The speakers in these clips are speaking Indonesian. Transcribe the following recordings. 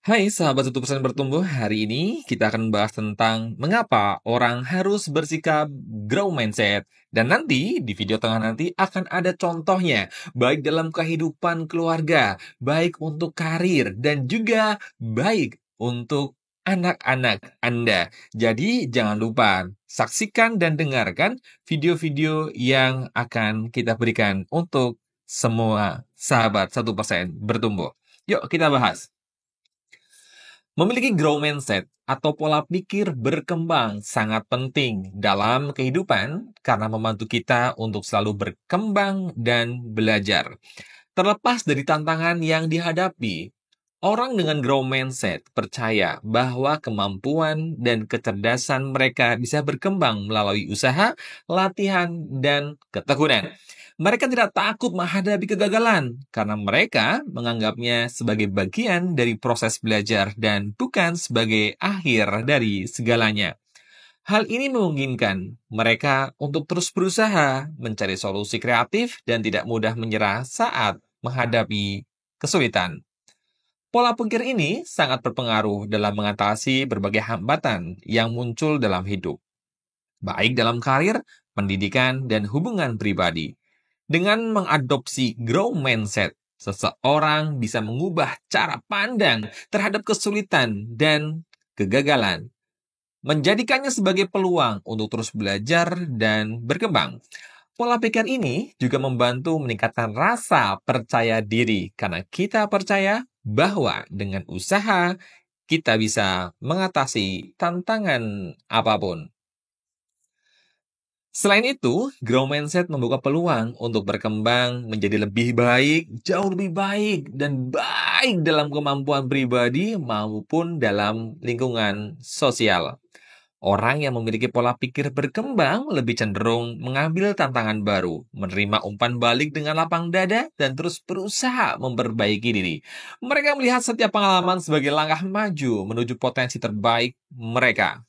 Hai sahabat 1% bertumbuh, hari ini kita akan membahas tentang mengapa orang harus bersikap grow mindset. Dan nanti, di video tengah nanti akan ada contohnya, baik dalam kehidupan keluarga, baik untuk karir, dan juga baik untuk anak-anak Anda. Jadi jangan lupa, saksikan dan dengarkan video-video yang akan kita berikan untuk semua sahabat 1% bertumbuh. Yuk kita bahas. Memiliki growth mindset atau pola pikir berkembang sangat penting dalam kehidupan karena membantu kita untuk selalu berkembang dan belajar. Terlepas dari tantangan yang dihadapi, orang dengan growth mindset percaya bahwa kemampuan dan kecerdasan mereka bisa berkembang melalui usaha, latihan, dan ketekunan. Mereka tidak takut menghadapi kegagalan karena mereka menganggapnya sebagai bagian dari proses belajar dan bukan sebagai akhir dari segalanya. Hal ini memungkinkan mereka untuk terus berusaha, mencari solusi kreatif, dan tidak mudah menyerah saat menghadapi kesulitan. Pola pikir ini sangat berpengaruh dalam mengatasi berbagai hambatan yang muncul dalam hidup, baik dalam karir, pendidikan, dan hubungan pribadi. Dengan mengadopsi growth mindset, seseorang bisa mengubah cara pandang terhadap kesulitan dan kegagalan, menjadikannya sebagai peluang untuk terus belajar dan berkembang. Pola pikir ini juga membantu meningkatkan rasa percaya diri karena kita percaya bahwa dengan usaha kita bisa mengatasi tantangan apapun. Selain itu, growth mindset membuka peluang untuk berkembang menjadi lebih baik, jauh lebih baik, dan baik dalam kemampuan pribadi maupun dalam lingkungan sosial. Orang yang memiliki pola pikir berkembang lebih cenderung mengambil tantangan baru, menerima umpan balik dengan lapang dada, dan terus berusaha memperbaiki diri. Mereka melihat setiap pengalaman sebagai langkah maju menuju potensi terbaik mereka.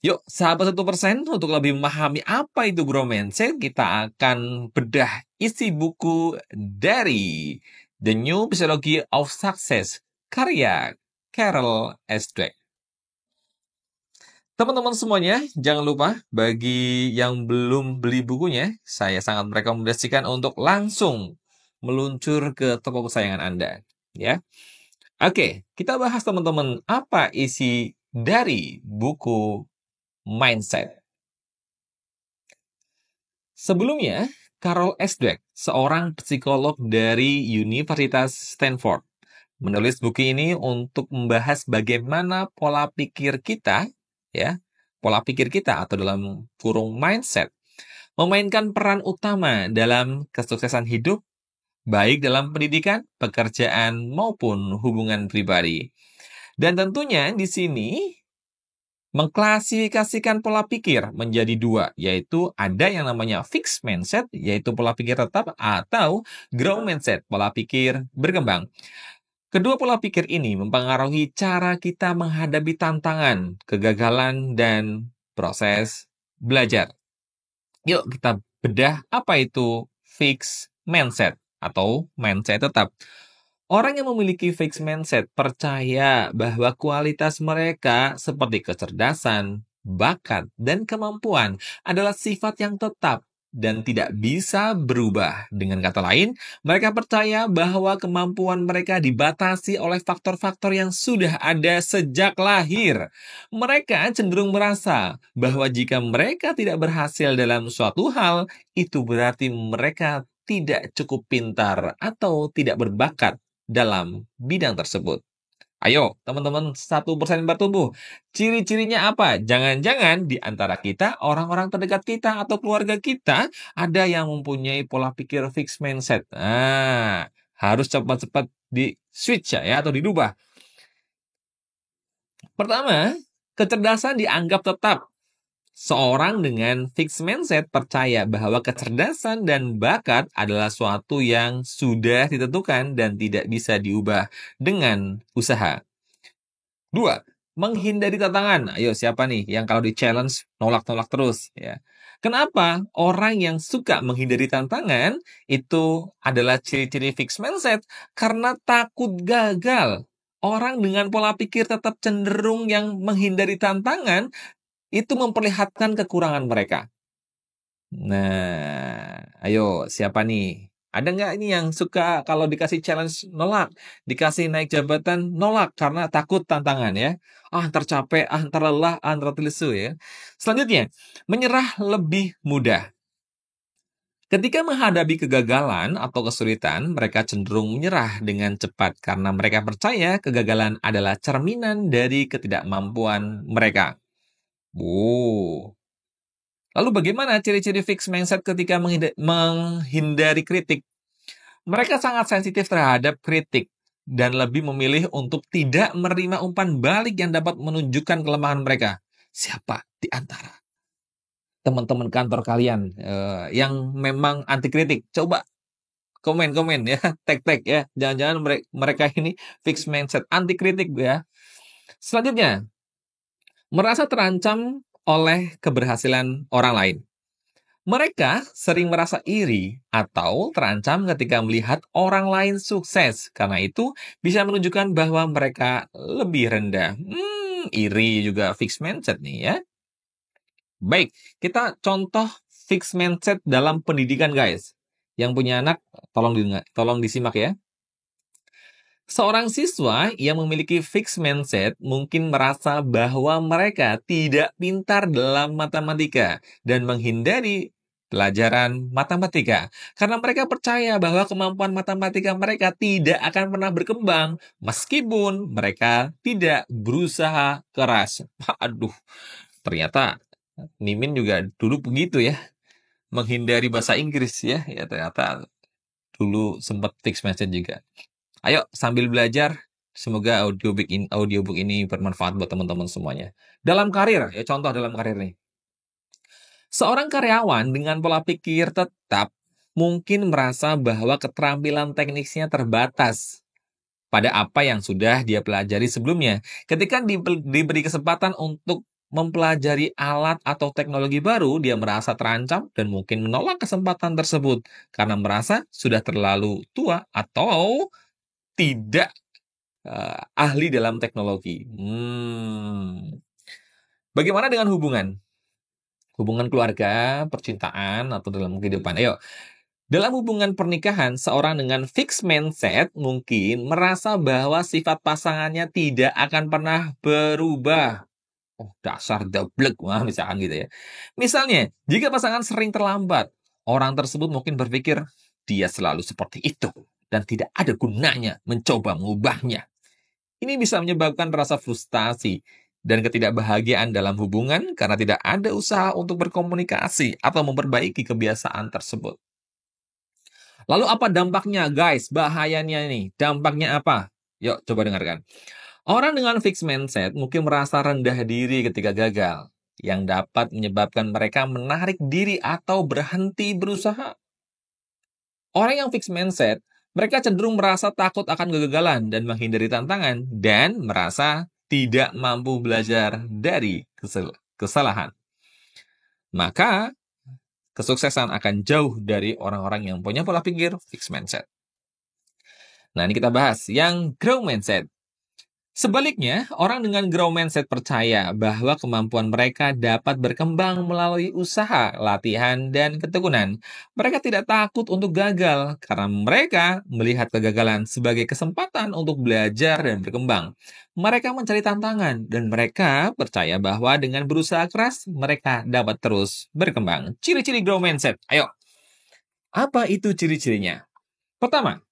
Yuk, sahabat 1% untuk lebih memahami apa itu growth mindset, kita akan bedah isi buku dari The New Psychology of Success, karya Carol S. Dweck. Teman-teman semuanya, jangan lupa bagi yang belum beli bukunya, saya sangat merekomendasikan untuk langsung meluncur ke toko kesayangan Anda. Ya, oke, kita bahas teman-teman apa isi dari buku Mindset. Sebelumnya, Carol S. Dweck, seorang psikolog dari Universitas Stanford, menulis buku ini untuk membahas bagaimana pola pikir kita, ya, pola pikir kita atau dalam kurung mindset, memainkan peran utama dalam kesuksesan hidup, baik dalam pendidikan, pekerjaan, maupun hubungan pribadi. Dan tentunya di sini mengklasifikasikan pola pikir menjadi dua, yaitu ada yang namanya fixed mindset, yaitu pola pikir tetap, atau growth mindset, pola pikir berkembang. Kedua pola pikir ini mempengaruhi cara kita menghadapi tantangan, kegagalan, dan proses belajar. Yuk kita bedah apa itu fixed mindset atau mindset tetap. Orang yang memiliki fixed mindset percaya bahwa kualitas mereka seperti kecerdasan, bakat, dan kemampuan adalah sifat yang tetap dan tidak bisa berubah. Dengan kata lain, mereka percaya bahwa kemampuan mereka dibatasi oleh faktor-faktor yang sudah ada sejak lahir. Mereka cenderung merasa bahwa jika mereka tidak berhasil dalam suatu hal, itu berarti mereka tidak cukup pintar atau tidak berbakat dalam bidang tersebut. Ayo, teman-teman 1% bertumbuh. Ciri-cirinya apa? Jangan-jangan di antara kita, orang-orang terdekat kita atau keluarga kita, ada yang mempunyai pola pikir fixed mindset. Nah, harus cepat-cepat di switch ya, atau dirubah. Pertama, kecerdasan dianggap tetap. Seorang dengan fixed mindset percaya bahwa kecerdasan dan bakat adalah suatu yang sudah ditentukan dan tidak bisa diubah dengan usaha. Dua, menghindari tantangan. Ayo, siapa nih yang kalau di-challenge nolak-nolak terus? Ya. Kenapa? Orang yang suka menghindari tantangan itu adalah ciri-ciri fixed mindset karena takut gagal. Orang dengan pola pikir tetap cenderung yang menghindari tantangan, itu memperlihatkan kekurangan mereka. Nah, ayo siapa nih? Ada nggak ini yang suka kalau dikasih challenge nolak, dikasih naik jabatan nolak karena takut tantangan ya? Ah, ntar capek, ah, ntar lelah, ah, ntar lesu ya. Selanjutnya, menyerah lebih mudah. Ketika menghadapi kegagalan atau kesulitan, mereka cenderung menyerah dengan cepat karena mereka percaya kegagalan adalah cerminan dari ketidakmampuan mereka. Oh, lalu bagaimana ciri-ciri fixed mindset ketika menghindari kritik? Mereka sangat sensitif terhadap kritik dan lebih memilih untuk tidak menerima umpan balik yang dapat menunjukkan kelemahan mereka. Siapa di antara teman-teman kantor kalian yang memang anti kritik? Coba komen-komen ya, tag-tag ya. Jangan-jangan mereka ini fixed mindset anti kritik ya. Selanjutnya, merasa terancam oleh keberhasilan orang lain. Mereka sering merasa iri atau terancam ketika melihat orang lain sukses. Karena itu bisa menunjukkan bahwa mereka lebih rendah. Iri juga fixed mindset nih ya. Baik, kita contoh fixed mindset dalam pendidikan guys. Yang punya anak, tolong disimak ya. Seorang siswa yang memiliki fixed mindset mungkin merasa bahwa mereka tidak pintar dalam matematika dan menghindari pelajaran matematika karena mereka percaya bahwa kemampuan matematika mereka tidak akan pernah berkembang meskipun mereka tidak berusaha keras. Aduh, ternyata Mimin juga dulu begitu ya, menghindari bahasa Inggris ya, ya ternyata dulu sempat fixed mindset juga. Ayo sambil belajar, semoga audiobook ini bermanfaat buat teman-teman semuanya. Dalam karir, ya contoh dalam karir nih. Seorang karyawan dengan pola pikir tetap mungkin merasa bahwa keterampilan teknisnya terbatas pada apa yang sudah dia pelajari sebelumnya. Ketika diberi kesempatan untuk mempelajari alat atau teknologi baru, dia merasa terancam dan mungkin menolak kesempatan tersebut karena merasa sudah terlalu tua atau tidak ahli dalam teknologi. Bagaimana dengan hubungan? Hubungan keluarga, percintaan, atau dalam kehidupan? Ayo, dalam hubungan pernikahan, seorang dengan fixed mindset mungkin merasa bahwa sifat pasangannya tidak akan pernah berubah. Oh, dasar dablek, wah, misalkan gitu ya. Misalnya, jika pasangan sering terlambat, orang tersebut mungkin berpikir, dia selalu seperti itu, dan tidak ada gunanya mencoba mengubahnya. Ini bisa menyebabkan rasa frustasi dan ketidakbahagiaan dalam hubungan karena tidak ada usaha untuk berkomunikasi atau memperbaiki kebiasaan tersebut. Lalu apa dampaknya guys? Bahayanya nih. Dampaknya apa? Yuk coba dengarkan. Orang dengan fixed mindset mungkin merasa rendah diri ketika gagal, yang dapat menyebabkan mereka menarik diri atau berhenti berusaha. Orang yang fixed mindset, mereka cenderung merasa takut akan kegagalan dan menghindari tantangan dan merasa tidak mampu belajar dari kesalahan. Maka, kesuksesan akan jauh dari orang-orang yang punya pola pikir fixed mindset. Nah, ini kita bahas yang growth mindset. Sebaliknya, orang dengan growth mindset percaya bahwa kemampuan mereka dapat berkembang melalui usaha, latihan, dan ketekunan. Mereka tidak takut untuk gagal karena mereka melihat kegagalan sebagai kesempatan untuk belajar dan berkembang. Mereka mencari tantangan dan mereka percaya bahwa dengan berusaha keras, mereka dapat terus berkembang. Ciri-ciri growth mindset. Ayo, apa itu ciri-cirinya? Pertama,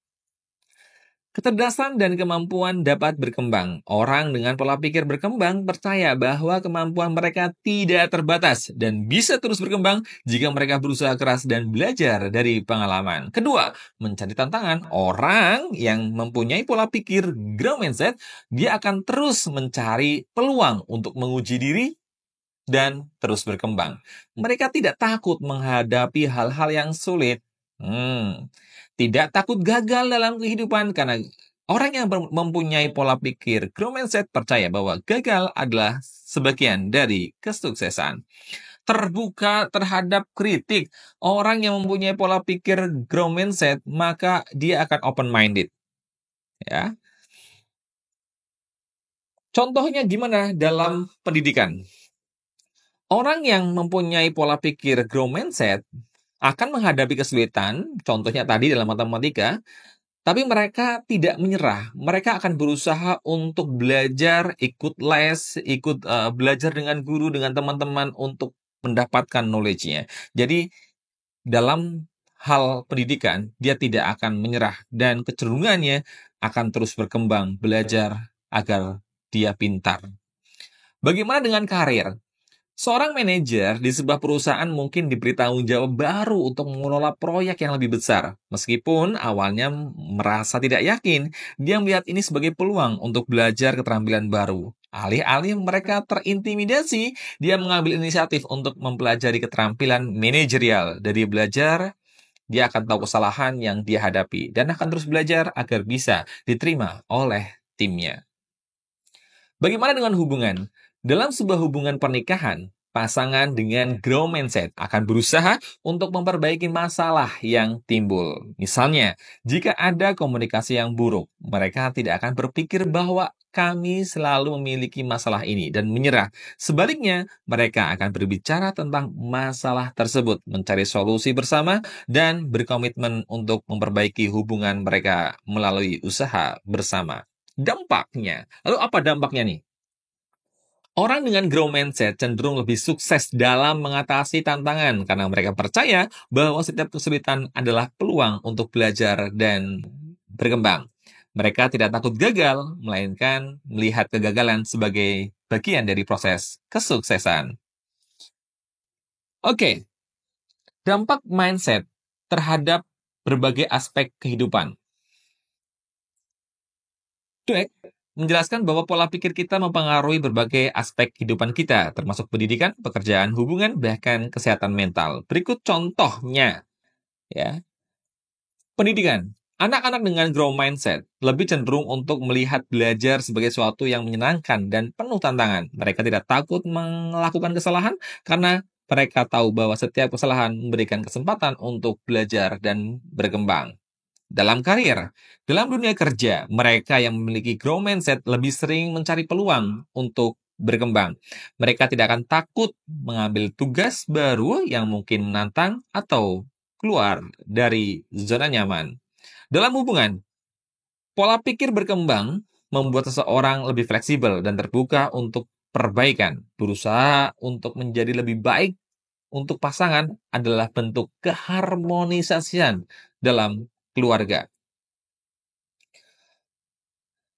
kecerdasan dan kemampuan dapat berkembang. Orang dengan pola pikir berkembang percaya bahwa kemampuan mereka tidak terbatas dan bisa terus berkembang jika mereka berusaha keras dan belajar dari pengalaman. Kedua, mencari tantangan. Orang yang mempunyai pola pikir growth mindset, dia akan terus mencari peluang untuk menguji diri dan terus berkembang. Mereka tidak takut menghadapi hal-hal yang sulit. Tidak takut gagal dalam kehidupan karena orang yang mempunyai pola pikir growth mindset percaya bahwa gagal adalah sebagian dari kesuksesan. Terbuka terhadap kritik. Orang yang mempunyai pola pikir growth mindset, maka dia akan open minded. Ya. Contohnya gimana dalam pendidikan? Orang yang mempunyai pola pikir growth mindset akan menghadapi kesulitan, contohnya tadi dalam matematika, tapi mereka tidak menyerah. Mereka akan berusaha untuk belajar, ikut les, ikut belajar dengan guru, dengan teman-teman untuk mendapatkan knowledge-nya. Jadi dalam hal pendidikan, dia tidak akan menyerah dan kecenderungannya akan terus berkembang, belajar agar dia pintar. Bagaimana dengan karir? Seorang manajer di sebuah perusahaan mungkin diberi tanggung jawab baru untuk mengelola proyek yang lebih besar. Meskipun awalnya merasa tidak yakin, dia melihat ini sebagai peluang untuk belajar keterampilan baru. Alih-alih mereka terintimidasi, dia mengambil inisiatif untuk mempelajari keterampilan manajerial. Dari belajar, dia akan tahu kesalahan yang dia hadapi dan akan terus belajar agar bisa diterima oleh timnya. Bagaimana dengan hubungan? Dalam sebuah hubungan pernikahan, pasangan dengan growth mindset akan berusaha untuk memperbaiki masalah yang timbul. Misalnya, jika ada komunikasi yang buruk, mereka tidak akan berpikir bahwa kami selalu memiliki masalah ini dan menyerah. Sebaliknya, mereka akan berbicara tentang masalah tersebut, mencari solusi bersama, dan berkomitmen untuk memperbaiki hubungan mereka melalui usaha bersama. Dampaknya, lalu apa dampaknya nih? Orang dengan growth mindset cenderung lebih sukses dalam mengatasi tantangan karena mereka percaya bahwa setiap kesulitan adalah peluang untuk belajar dan berkembang. Mereka tidak takut gagal, melainkan melihat kegagalan sebagai bagian dari proses kesuksesan. Oke, dampak mindset terhadap berbagai aspek kehidupan. Dweck menjelaskan bahwa pola pikir kita mempengaruhi berbagai aspek kehidupan kita, termasuk pendidikan, pekerjaan, hubungan, bahkan kesehatan mental. Berikut contohnya, ya. Pendidikan. Anak-anak dengan growth mindset lebih cenderung untuk melihat belajar sebagai sesuatu yang menyenangkan dan penuh tantangan. Mereka tidak takut melakukan kesalahan karena mereka tahu bahwa setiap kesalahan memberikan kesempatan untuk belajar dan berkembang. Dalam karir, dalam dunia kerja, mereka yang memiliki growth mindset lebih sering mencari peluang untuk berkembang. Mereka tidak akan takut mengambil tugas baru yang mungkin menantang atau keluar dari zona nyaman. Dalam hubungan, pola pikir berkembang membuat seseorang lebih fleksibel dan terbuka untuk perbaikan. Berusaha untuk menjadi lebih baik untuk pasangan adalah bentuk keharmonisasian dalam keluarga.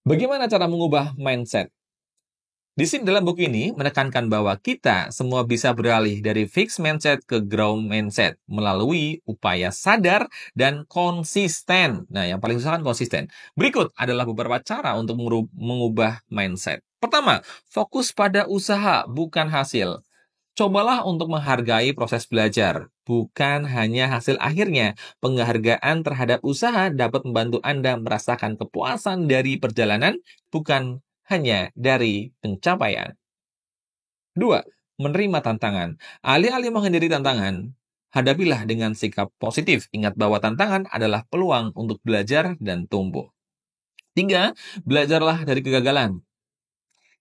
Bagaimana cara mengubah mindset? Di sini dalam buku ini menekankan bahwa kita semua bisa beralih dari fixed mindset ke growth mindset melalui upaya sadar dan konsisten. Nah, yang paling susah kan konsisten. Berikut adalah beberapa cara untuk mengubah mindset. Pertama, fokus pada usaha, bukan hasil. Cobalah untuk menghargai proses belajar, bukan hanya hasil akhirnya. Penghargaan terhadap usaha dapat membantu Anda merasakan kepuasan dari perjalanan, bukan hanya dari pencapaian. 2. Menerima tantangan. Alih-alih menghindari tantangan, hadapilah dengan sikap positif. Ingat bahwa tantangan adalah peluang untuk belajar dan tumbuh. 3. Belajarlah dari kegagalan.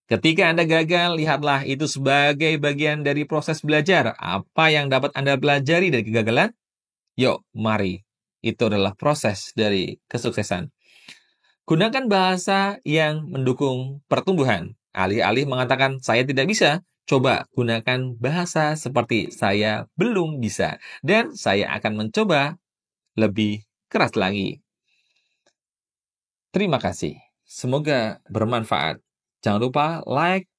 Ketika Anda gagal, lihatlah itu sebagai bagian dari proses belajar. Apa yang dapat Anda pelajari dari kegagalan? Yuk, mari. Itu adalah proses dari kesuksesan. Gunakan bahasa yang mendukung pertumbuhan. Alih-alih mengatakan, saya tidak bisa, coba gunakan bahasa seperti saya belum bisa. Dan saya akan mencoba lebih keras lagi. Terima kasih. Semoga bermanfaat. Jangan lupa like,